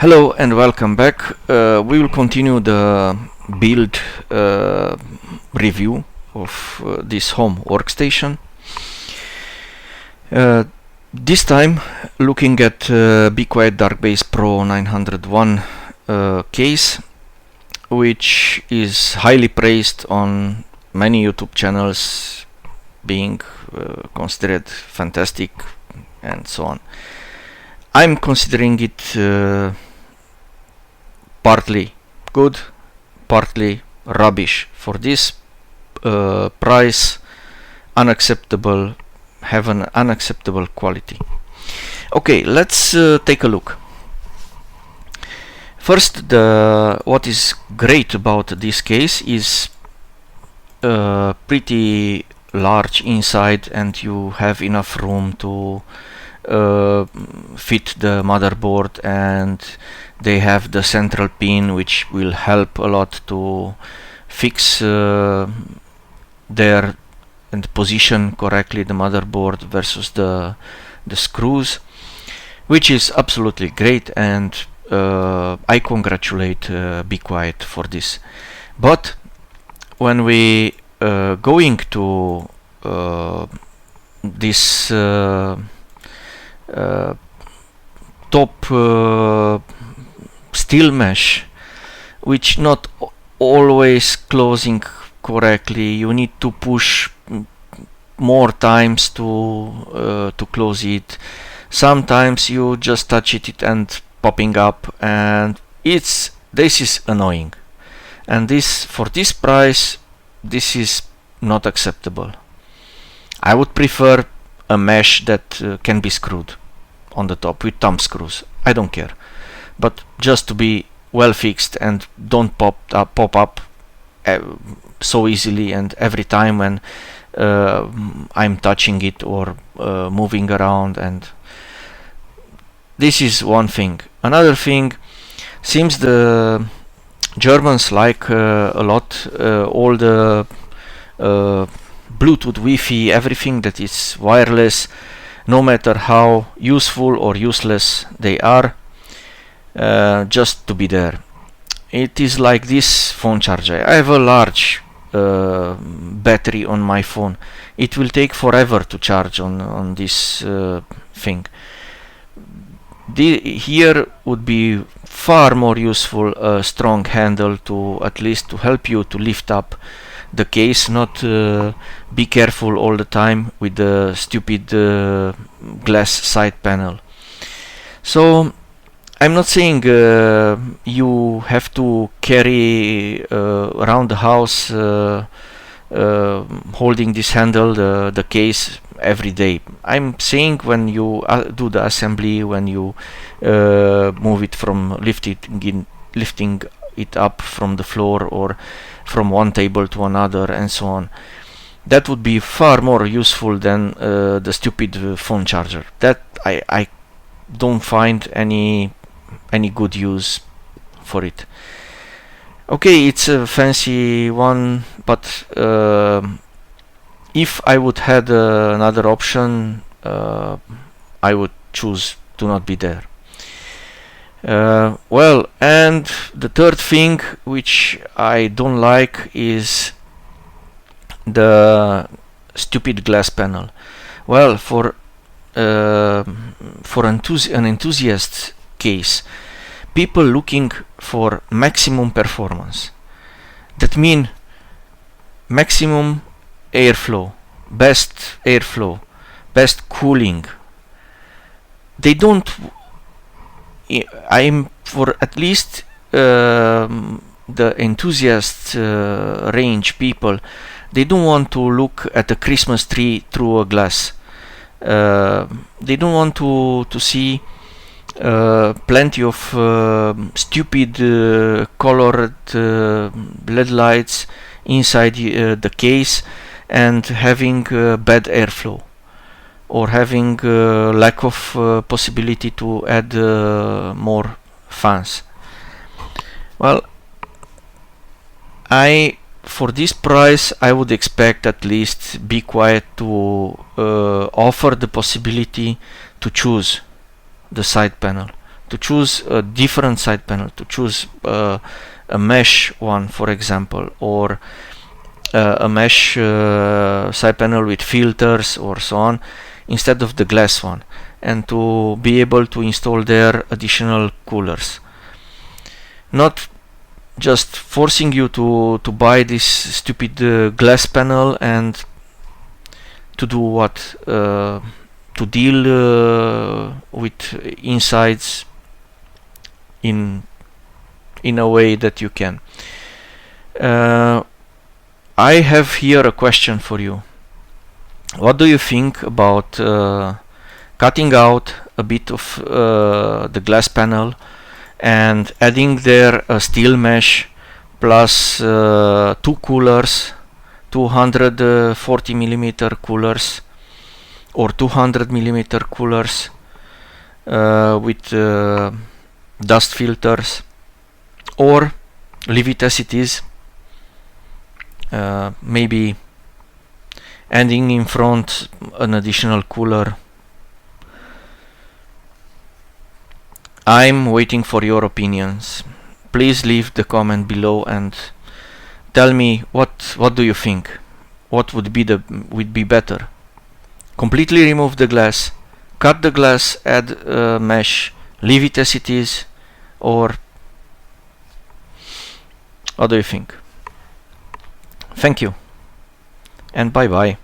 Hello and welcome back. We will continue the build review of this home workstation. This time looking at BeQuiet Darkbase Pro 901 case, which is highly praised on many YouTube channels, being considered fantastic and so on. I'm considering it partly good, partly rubbish. For this price, unacceptable, have an unacceptable quality. Okay, let's take a look. First, what is great about this case is pretty large inside, and you have enough room to fit the motherboard, and they have the central pin, which will help a lot to fix there and position correctly the motherboard versus the screws, which is absolutely great, and I congratulate BeQuiet for this. But when we going to this top steel mesh, which not always closing correctly, you need to push more times to close it. Sometimes you just touch it and popping up, and this is annoying, and this, for this price, this is not acceptable. I would prefer a mesh that can be screwed on the top with thumb screws. I don't care, but just to be well fixed and don't pop up so easily, and every time when I'm touching it or moving around. And this is one thing. Another thing, seems the Germans like a lot all the Bluetooth, Wi-Fi, everything that is wireless, no matter how useful or useless they are, just to be there. It is like this phone charger. I have a large battery on my phone. It will take forever to charge on this thing. Here would be far more useful a strong handle to at least to help you to lift up the case, not be careful all the time with the stupid glass side panel. So I'm not saying you have to carry around the house holding this handle, the case, every day. I'm saying when you do the assembly, when you move it from lifting it up from the floor or from one table to another and so on. That would be far more useful than the stupid phone charger. That I don't find any good use for it. Okay, it's a fancy one, but if I would had another option, I would choose to not be there. Well, and the third thing which I don't like is the stupid glass panel. Well, for an enthusiast case, people looking for maximum performance, that means maximum airflow, best cooling. They don't. I'm for at least the enthusiast range people. They don't want to look at a Christmas tree through a glass. They don't want to see plenty of stupid colored LED lights inside the case, and having bad airflow, or having lack of possibility to add more fans. Well, for this price, I would expect at least BeQuiet to offer the possibility to choose the side panel, to choose a different side panel, to choose a mesh one, for example, or a mesh side panel with filters or so on, instead of the glass one, and to be able to install there additional coolers. Not just forcing you to buy this stupid glass panel and to do what? To deal with insides in a way that you can. I have here a question for you. What do you think about cutting out a bit of the glass panel and adding there a steel mesh plus two coolers, 240 millimeter coolers or 200 millimeter coolers with dust filters, or leave it as it is, maybe adding in front an additional cooler? I'm waiting for your opinions. Please leave the comment below and tell me what do you think? What would be better? Completely remove the glass, cut the glass, add a mesh, leave it as it is, or what do you think? Thank you and bye bye.